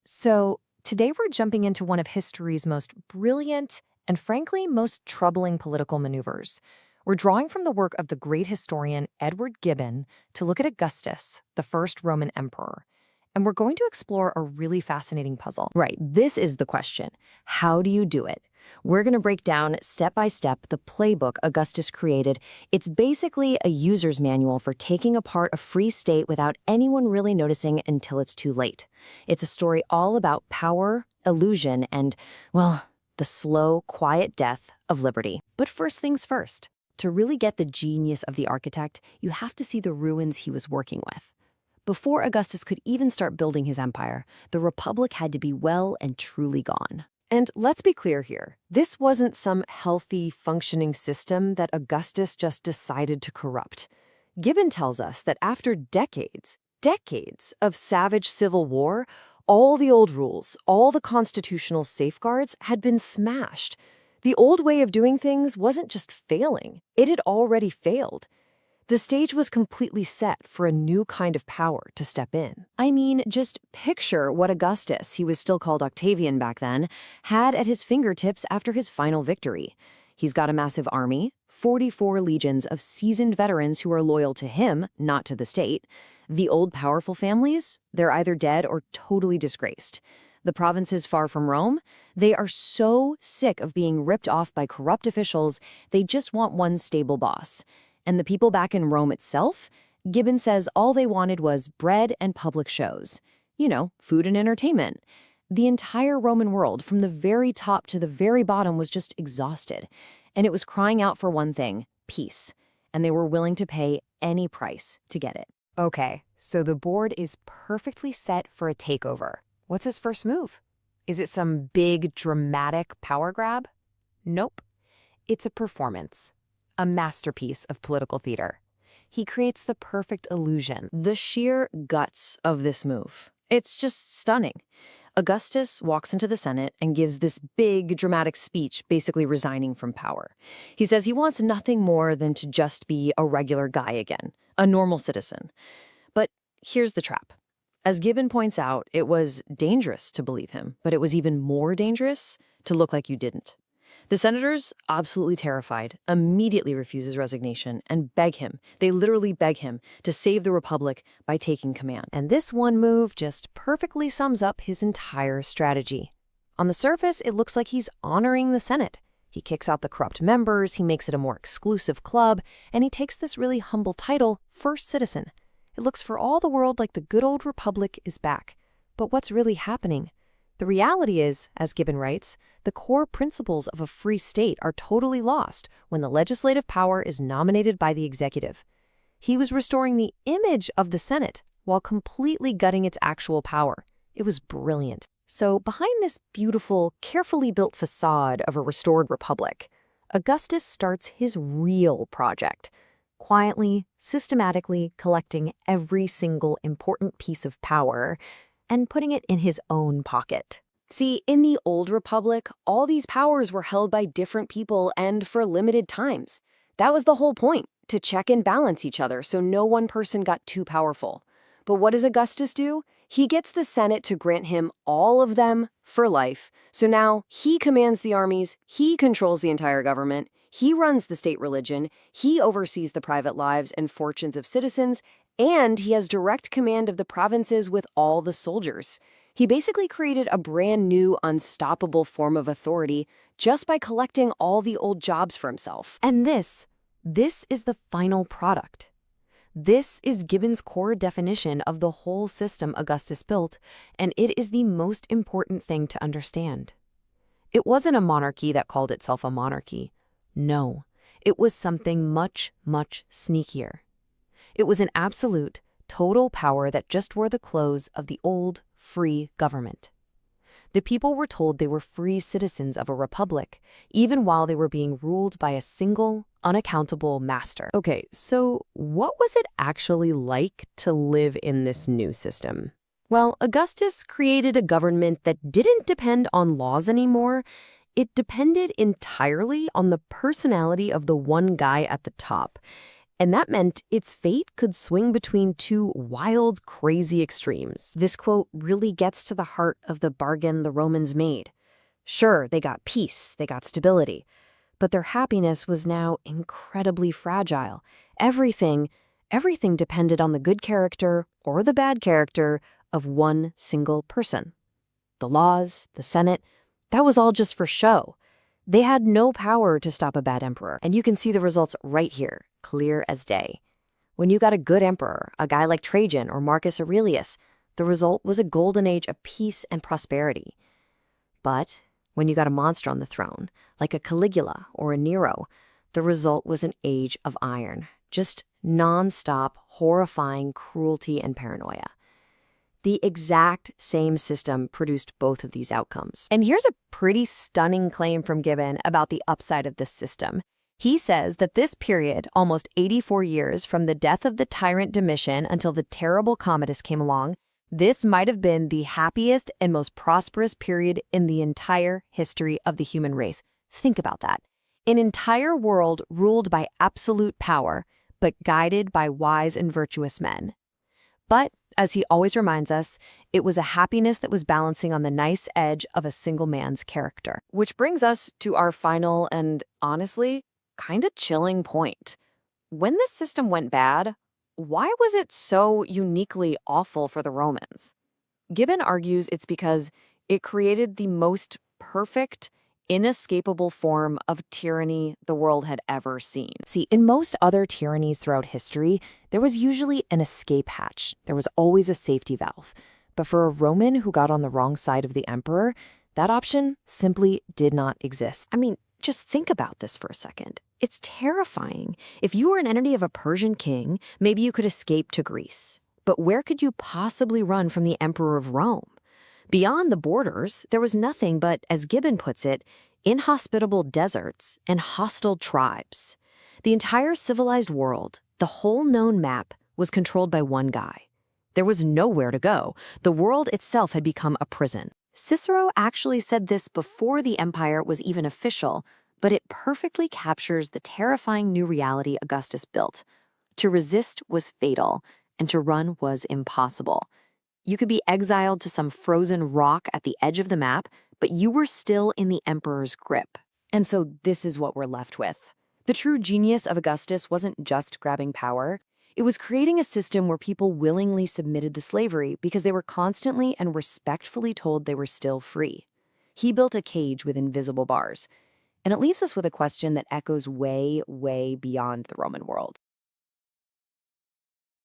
So, today we're jumping into one of history's most brilliant and, frankly, most troubling political maneuvers. We're drawing from the work of the great historian Edward Gibbon to look at Augustus, the first Roman emperor. And we're going to explore a really fascinating puzzle. Right, this is the question. How do you do it? We're going to break down step by step the playbook Augustus created. It's basically a user's manual for taking apart a free state without anyone really noticing until it's too late. It's a story all about power, illusion, and, well, the slow, quiet death of liberty. But first things first. To really get the genius of the architect, you have to see the ruins he was working with. Before Augustus could even start building his empire, the Republic had to be well and truly gone. And let's be clear here. This wasn't some healthy, functioning system that Augustus just decided to corrupt. Gibbon tells us that after decades of savage civil war, all the old rules, all the constitutional safeguards had been smashed. The old way of doing things wasn't just failing, it had already failed. The stage was completely set for a new kind of power to step in. I mean, just picture what Augustus, he was still called Octavian back then, had at his fingertips after his final victory. He's got a massive army, 44 legions of seasoned veterans who are loyal to him, not to the state. The old powerful families, they're either dead or totally disgraced. The provinces far from Rome, they are so sick of being ripped off by corrupt officials, they just want one stable boss. And the people back in Rome itself, Gibbon says all they wanted was bread and public shows. You know, food and entertainment. The entire Roman world, from the very top to the very bottom, was just exhausted. And it was crying out for one thing, peace. And they were willing to pay any price to get it. Okay, so the board is perfectly set for a takeover. What's his first move? Is it some big, dramatic power grab? Nope. It's a performance. A masterpiece of political theater. He creates the perfect illusion. The sheer guts of this move. It's just stunning. Augustus walks into the Senate and gives this big, dramatic speech, basically resigning from power. He says he wants nothing more than to just be a regular guy again, a normal citizen. But here's the trap. As Gibbon points out, it was dangerous to believe him, but it was even more dangerous to look like you didn't. The senators, absolutely terrified, immediately refuse his resignation and beg him, they literally beg him, to save the Republic by taking command. And this one move just perfectly sums up his entire strategy. On the surface, it looks like he's honoring the Senate. He kicks out the corrupt members, he makes it a more exclusive club, and he takes this really humble title, First Citizen. It looks for all the world like the good old Republic is back. But what's really happening? The reality is, as Gibbon writes, the core principles of a free state are totally lost when the legislative power is nominated by the executive. He was restoring the image of the Senate while completely gutting its actual power. It was brilliant. So behind this beautiful, carefully built facade of a restored republic, Augustus starts his real project, quietly, systematically collecting every single important piece of power and putting it in his own pocket. See, in the old republic, all these powers were held by different people and for limited times. That was the whole point, to check and balance each other so no one person got too powerful. But what does Augustus do? He gets the Senate to grant him all of them for life. So now he commands the armies, he controls the entire government, he runs the state religion, he oversees the private lives and fortunes of citizens, and he has direct command of the provinces with all the soldiers. He basically created a brand new, unstoppable form of authority just by collecting all the old jobs for himself. And this is the final product. This is Gibbon's core definition of the whole system Augustus built, and it is the most important thing to understand. It wasn't a monarchy that called itself a monarchy. No, it was something much, much sneakier. It was an absolute, total power that just wore the clothes of the old, free government. The people were told they were free citizens of a republic, even while they were being ruled by a single, unaccountable master. Okay, so what was it actually like to live in this new system? Well, Augustus created a government that didn't depend on laws anymore. It depended entirely on the personality of the one guy at the top. And that meant its fate could swing between two wild, crazy extremes. This quote really gets to the heart of the bargain the Romans made. Sure, they got peace, they got stability, but their happiness was now incredibly fragile. Everything depended on the good character or the bad character of one single person. The laws, the Senate, that was all just for show. They had no power to stop a bad emperor, and you can see the results right here, clear as day. When you got a good emperor, a guy like Trajan or Marcus Aurelius, the result was a golden age of peace and prosperity. But when you got a monster on the throne, like a Caligula or a Nero, the result was an age of iron, just non-stop, horrifying cruelty and paranoia. The exact same system produced both of these outcomes. And here's a pretty stunning claim from Gibbon about the upside of this system. He says that this period, almost 84 years from the death of the tyrant Domitian until the terrible Commodus came along, this might have been the happiest and most prosperous period in the entire history of the human race. Think about that. An entire world ruled by absolute power, but guided by wise and virtuous men. But, as he always reminds us, it was a happiness that was balancing on the nice edge of a single man's character. Which brings us to our final and, honestly, kind of chilling point. When this system went bad, why was it so uniquely awful for the Romans? Gibbon argues it's because it created the most perfect, inescapable form of tyranny the world had ever seen. See, in most other tyrannies throughout history, there was usually an escape hatch. There was always a safety valve. But for a Roman who got on the wrong side of the emperor, that option simply did not exist. I mean, just think about this for a second. It's terrifying. If you were an entity of a Persian king, maybe you could escape to Greece. But where could you possibly run from the emperor of Rome? Beyond the borders, there was nothing but, as Gibbon puts it, inhospitable deserts and hostile tribes. The entire civilized world, the whole known map, was controlled by one guy. There was nowhere to go. The world itself had become a prison. Cicero actually said this before the empire was even official, but it perfectly captures the terrifying new reality Augustus built. To resist was fatal, and to run was impossible. You could be exiled to some frozen rock at the edge of the map, but you were still in the emperor's grip. And so this is what we're left with. The true genius of Augustus wasn't just grabbing power. It was creating a system where people willingly submitted to slavery because they were constantly and respectfully told they were still free. He built a cage with invisible bars. And it leaves us with a question that echoes way, way beyond the Roman world.